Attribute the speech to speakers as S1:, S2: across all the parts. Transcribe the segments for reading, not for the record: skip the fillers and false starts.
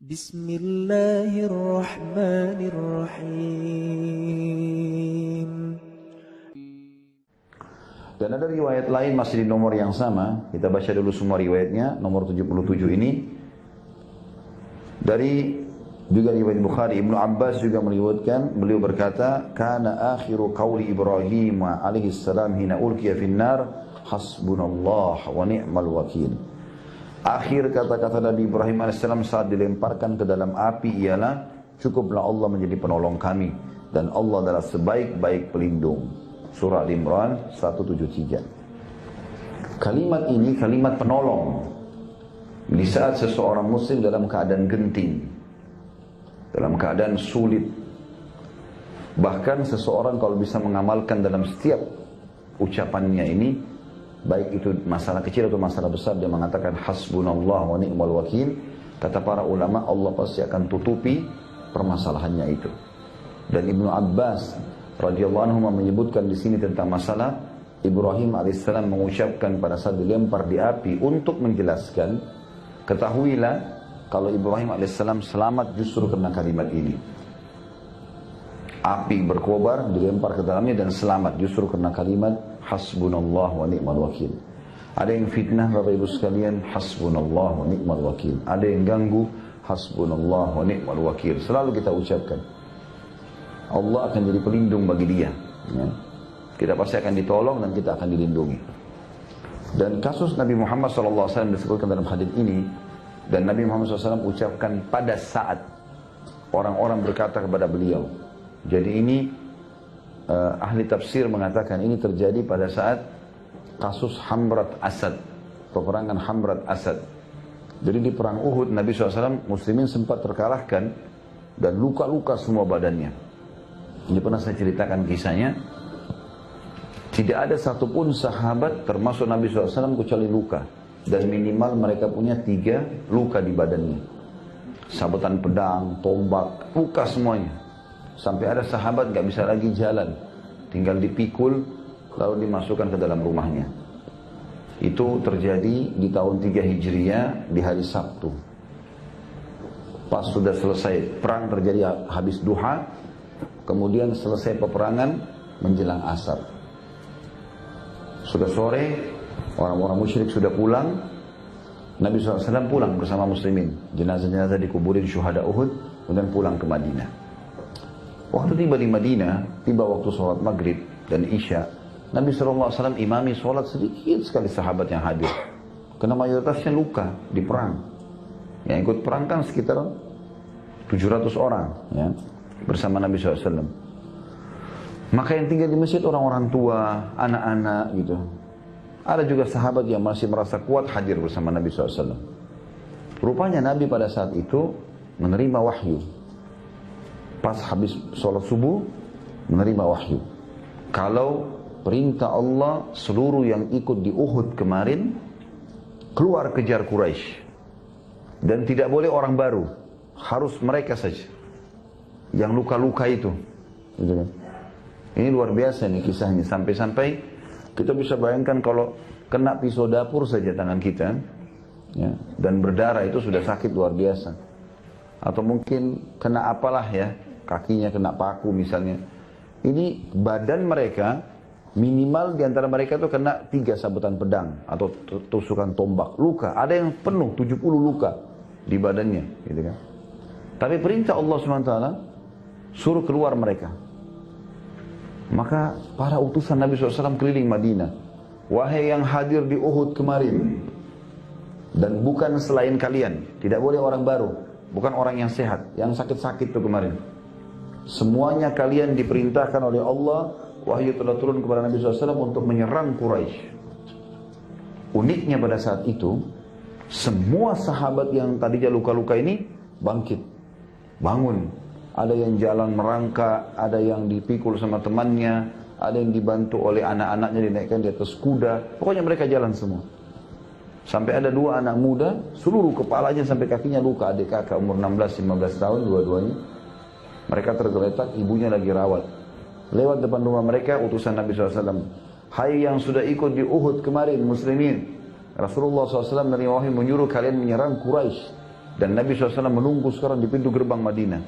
S1: Bismillahirrahmanirrahim.
S2: Dan ada riwayat lain masih di nomor yang sama. Kita baca dulu semua riwayatnya. Nomor 77 ini dari juga riwayat Bukhari. Ibnu Abbas juga meriwayatkan, beliau berkata, "Kana akhiru qawli Ibrahim alaihi salam hina ulqiya finnar, hasbunallah wa ni'mal wakil." Akhir kata-kata Nabi Ibrahim alaihissalam saat dilemparkan ke dalam api ialah, "Cukuplah Allah menjadi penolong kami dan Allah adalah sebaik-baik pelindung." Surah Al-Imran 173. Kalimat ini kalimat penolong di saat seseorang muslim dalam keadaan genting, dalam keadaan sulit. Bahkan seseorang kalau bisa mengamalkan dalam setiap ucapannya ini, baik itu masalah kecil atau masalah besar, dia mengatakan hasbunallah wa ni'mal wakil. Kata para ulama, Allah pasti akan tutupi permasalahannya itu. Dan Ibnu Abbas radhiyallahu anhu menyebutkan di sini tentang masalah Ibrahim alaihissalam mengucapkan pada saat dilempar di api untuk menjelaskan, ketahuilah kalau Ibrahim alaihissalam selamat justru karena kalimat ini. Api berkobar, dilempar ke dalamnya dan selamat justru karena kalimat hasbunallah wa ni'mal wakil. Ada yang fitnah Bapak Ibu sekalian, hasbunallah wa ni'mal wakil. Ada yang ganggu, hasbunallah wa ni'mal wakil. Selalu kita ucapkan, Allah akan jadi pelindung bagi dia, ya. Kita pasti akan ditolong dan kita akan dilindungi. Dan kasus Nabi Muhammad SAW disebutkan dalam hadis ini, dan Nabi Muhammad SAW ucapkan pada saat orang-orang berkata kepada beliau. Jadi ini ahli tafsir mengatakan ini terjadi pada saat kasus Hamrat Asad, peperangan Hamrat Asad. Jadi di perang Uhud Nabi SAW muslimin sempat terkalahkan dan luka-luka semua badannya. Ini pernah saya ceritakan kisahnya. Tidak ada satupun sahabat termasuk Nabi SAW kecuali luka. Dan minimal mereka punya 3 luka di badannya. Sabetan pedang, tombak, luka semuanya. Sampai ada sahabat gak bisa lagi jalan. Tinggal dipikul lalu dimasukkan ke dalam rumahnya. Itu terjadi di tahun 3 Hijriah di hari Sabtu. Pas sudah selesai perang terjadi habis duha. Kemudian selesai peperangan menjelang asar. Sudah sore, orang-orang musyrik sudah pulang. Nabi SAW pulang bersama muslimin. Jenazah-jenazah dikuburin syuhada Uhud, kemudian pulang ke Madinah. Waktu tiba di Madinah, tiba waktu sholat maghrib dan isya, Nabi SAW imami sholat sedikit sekali sahabat yang hadir. Karena mayoritasnya luka di perang. Yang ikut perang kan sekitar 700 orang, ya, bersama Nabi SAW. Maka yang tinggal di masjid orang-orang tua, anak-anak gitu. Ada juga sahabat yang masih merasa kuat hadir bersama Nabi SAW. Rupanya Nabi pada saat itu menerima wahyu. Pas habis sholat subuh menerima wahyu. Kalau perintah Allah seluruh yang ikut di Uhud kemarin keluar kejar Quraisy. Dan tidak boleh orang baru, harus mereka saja yang luka-luka itu, gitu kan? Ini luar biasa nih kisahnya, sampai-sampai kita bisa bayangkan kalau kena pisau dapur saja tangan kita, ya, dan berdarah itu sudah sakit luar biasa. Atau mungkin kena apalah ya, kakinya kena paku misalnya. Ini badan mereka minimal diantara mereka itu kena 3 sabetan pedang atau tusukan tombak, luka. Ada yang penuh 70 luka di badannya, gitu kan? Tapi perintah Allah SWT suruh keluar mereka. Maka para utusan Nabi SAW keliling Madinah. Wahai yang hadir di Uhud kemarin, dan bukan selain kalian, tidak boleh orang baru, bukan orang yang sehat, yang sakit-sakit itu kemarin. Semuanya kalian diperintahkan oleh Allah, wahyu telah turun kepada Nabi SAW untuk menyerang Quraisy. Uniknya pada saat itu, semua sahabat yang tadinya luka-luka ini bangkit, bangun. Ada yang jalan merangkak, ada yang dipikul sama temannya, ada yang dibantu oleh anak-anaknya dinaikkan di atas kuda. Pokoknya mereka jalan semua. Sampai ada 2 anak muda, seluruh kepalanya sampai kakinya luka. Adik kakak umur 16-15 tahun dua-duanya. Mereka tergeletak, ibunya lagi rawat. Lewat depan rumah mereka utusan Nabi SAW. Hai yang sudah ikut di Uhud kemarin muslimin, Rasulullah SAW menerima wahyu menyuruh kalian menyerang Quraisy. Dan Nabi SAW menunggu sekarang di pintu gerbang Madinah.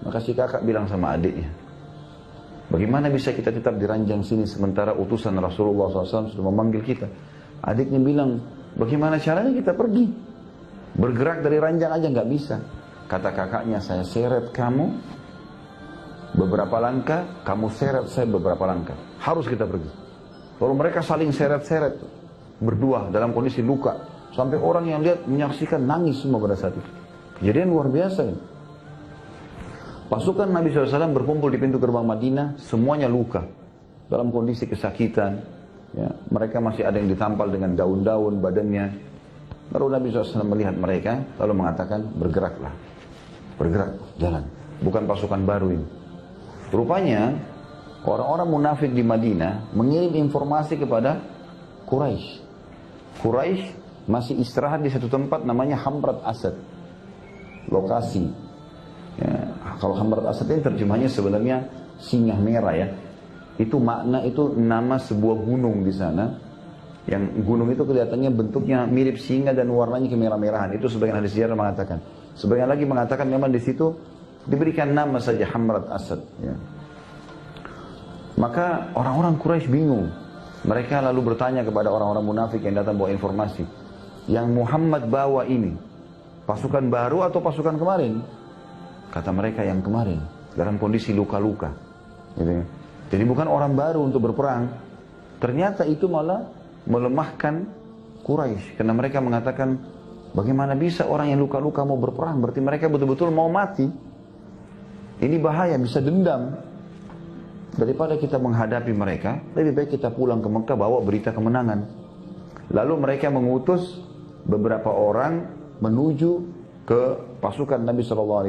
S2: Maka si kakak bilang sama adiknya, bagaimana bisa kita tetap di ranjang sini sementara utusan Rasulullah SAW sudah memanggil kita? Adiknya bilang, bagaimana caranya kita pergi? Bergerak dari ranjang aja nggak bisa. Kata kakaknya, saya seret kamu beberapa langkah, kamu seret saya beberapa langkah. Harus kita pergi. Lalu mereka saling seret-seret berdua dalam kondisi luka. Sampai orang yang lihat menyaksikan nangis semua pada saat itu. Kejadian luar biasa. Pasukan Nabi SAW berkumpul di pintu gerbang Madinah, semuanya luka. Dalam kondisi kesakitan. Ya, mereka masih ada yang ditampal dengan daun-daun badannya. Lalu Nabi SAW melihat mereka, lalu mengatakan, bergeraklah. Bergerak, jalan. Bukan pasukan baru ini. Rupanya, orang-orang munafik di Madinah mengirim informasi kepada Quraisy. Quraisy masih istirahat di satu tempat namanya Hamrat Asad. Lokasi. Ya, kalau Hamrat Asad ini terjemahnya sebenarnya singa merah ya. Itu makna, itu nama sebuah gunung di sana. Yang gunung itu kelihatannya bentuknya mirip singa dan warnanya kemerah-merahan. Itu sebagian ahli sejarah mengatakan. Sebagian lagi mengatakan memang di situ diberikan nama saja Hamrat Asad. Ya. Maka orang-orang Quraisy bingung. Mereka lalu bertanya kepada orang-orang munafik yang datang bawa informasi. Yang Muhammad bawa ini, pasukan baru atau pasukan kemarin? Kata mereka yang kemarin, dalam kondisi luka-luka. Gitu. Jadi bukan orang baru untuk berperang. Ternyata itu malah melemahkan Quraisy. Karena mereka mengatakan, bagaimana bisa orang yang luka-luka mau berperang? Berarti mereka betul-betul mau mati. Ini bahaya, bisa dendam. Daripada kita menghadapi mereka, lebih baik kita pulang ke Mekah bawa berita kemenangan. Lalu mereka mengutus beberapa orang menuju ke pasukan Nabi SAW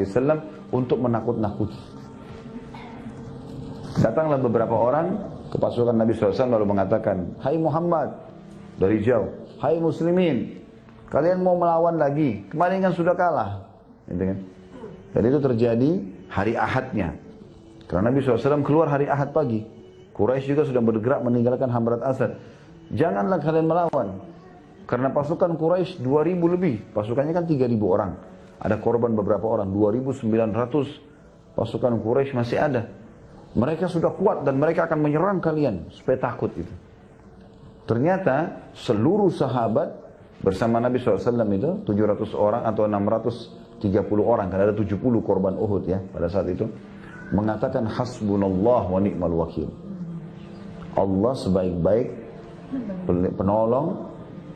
S2: untuk menakut-nakuti. Datanglah beberapa orang ke pasukan Nabi SAW lalu mengatakan, hai Muhammad, dari jauh, hai muslimin, kalian mau melawan lagi? Kemarin kan sudah kalah. Gitu kan? Dan itu terjadi hari Ahadnya. Karena Nabi SAW keluar hari Ahad pagi. Quraisy juga sudah bergerak meninggalkan Hamrat Asad. Janganlah kalian melawan. Karena pasukan Quraisy 2.000 lebih. Pasukannya kan 3.000 orang. Ada korban beberapa orang. 2.900 pasukan Quraisy masih ada. Mereka sudah kuat dan mereka akan menyerang kalian. Supaya takut itu. Ternyata seluruh sahabat bersama Nabi SAW itu 700 orang atau 630 orang. Karena ada 70 korban Uhud ya pada saat itu. Mengatakan hasbunallah wa ni'mal wakil. Allah sebaik-baik penolong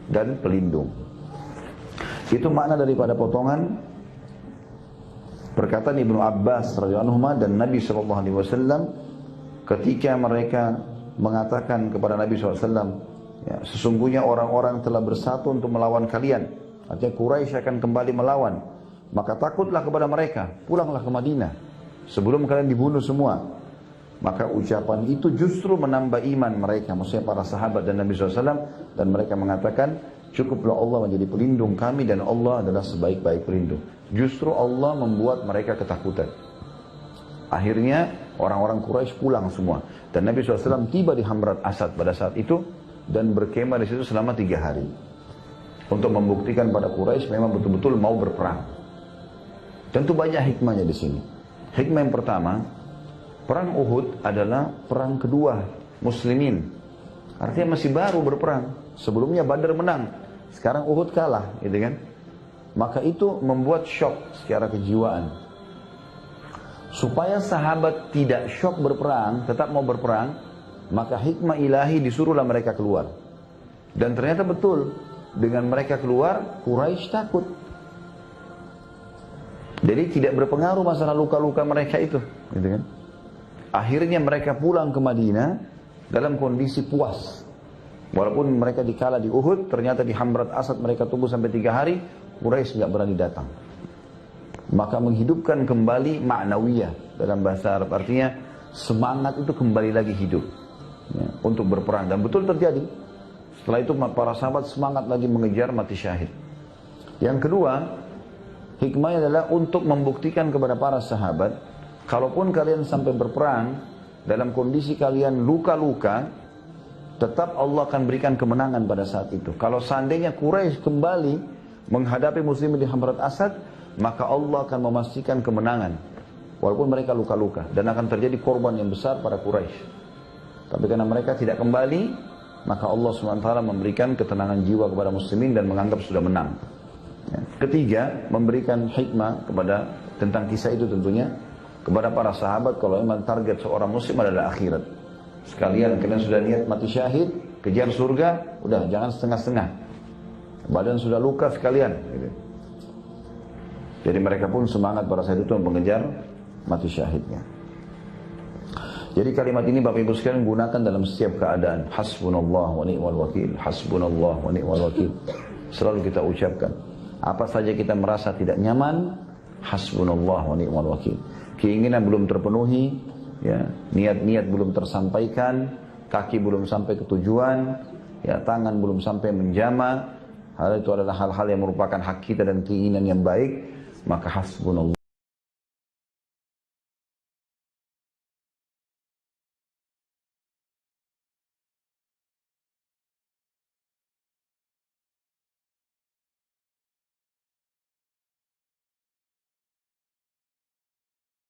S2: dan pelindung. Itu makna daripada potongan perkataan Ibnu Abbas radhiyallahu anhu dan Nabi SAW ketika mereka mengatakan kepada Nabi SAW, ya, sesungguhnya orang-orang telah bersatu untuk melawan kalian. Artinya Quraisy akan kembali melawan. Maka takutlah kepada mereka, pulanglah ke Madinah sebelum kalian dibunuh semua. Maka ucapan itu justru menambah iman mereka, maksudnya para sahabat dan Nabi SAW. Dan mereka mengatakan, cukuplah Allah menjadi pelindung kami dan Allah adalah sebaik-baik pelindung. Justru Allah membuat mereka ketakutan. Akhirnya orang-orang Quraisy pulang semua. Dan Nabi SAW tiba di Hamrat Asad pada saat itu dan berkemah di situ selama 3 hari. Untuk membuktikan pada Quraisy memang betul-betul mau berperang. Tentu banyak hikmahnya di sini. Hikmah yang pertama, perang Uhud adalah perang kedua muslimin. Artinya masih baru berperang. Sebelumnya Badar menang, sekarang Uhud kalah, gitu kan? Maka itu membuat syok secara kejiwaan. Supaya sahabat tidak syok berperang, tetap mau berperang, maka hikmah ilahi disuruhlah mereka keluar. Dan ternyata betul, dengan mereka keluar, Quraisy takut. Jadi tidak berpengaruh masalah luka-luka mereka itu, gitu kan? Akhirnya mereka pulang ke Madinah dalam kondisi puas. Walaupun mereka dikalah di Uhud, ternyata di Hamrat Asad mereka tunggu sampai 3 hari, Quraisy nggak berani datang. Maka menghidupkan kembali ma'nawiyah dalam bahasa Arab, artinya semangat itu kembali lagi hidup ya, untuk berperang. Dan betul terjadi. Setelah itu para sahabat semangat lagi mengejar mati syahid. Yang kedua, hikmahnya adalah untuk membuktikan kepada para sahabat, kalaupun kalian sampai berperang, dalam kondisi kalian luka-luka, tetap Allah akan berikan kemenangan pada saat itu. Kalau seandainya Quraisy kembali menghadapi muslimin di Hamrat Asad, maka Allah akan memastikan kemenangan. Walaupun mereka luka-luka. Dan akan terjadi korban yang besar pada Quraisy. Tapi karena mereka tidak kembali, maka Allah SWT memberikan ketenangan jiwa kepada muslimin dan menganggap sudah menang. Ya. Ketiga, memberikan hikmah kepada tentang kisah itu tentunya kepada para sahabat kalau memang target seorang muslim adalah akhirat. Sekalian kalian sudah niat mati syahid, kejar surga, udah jangan setengah-setengah. Badan sudah luka sekalian. Gitu. Jadi mereka pun semangat pada saat itu mengejar mati syahidnya. Jadi kalimat ini Bapak Ibu sekalian gunakan dalam setiap keadaan. Hasbunallah wa ni'mal wakil. Hasbunallah wa ni'mal wakil. Selalu kita ucapkan. Apa saja kita merasa tidak nyaman, hasbunallah wa ni'mal wakil. Keinginan belum terpenuhi, ya, niat-niat belum tersampaikan, kaki belum sampai ke tujuan, ya, tangan belum sampai menjama. Hal itu adalah hal-hal yang merupakan hak kita dan keinginan yang baik, maka hasbunallah.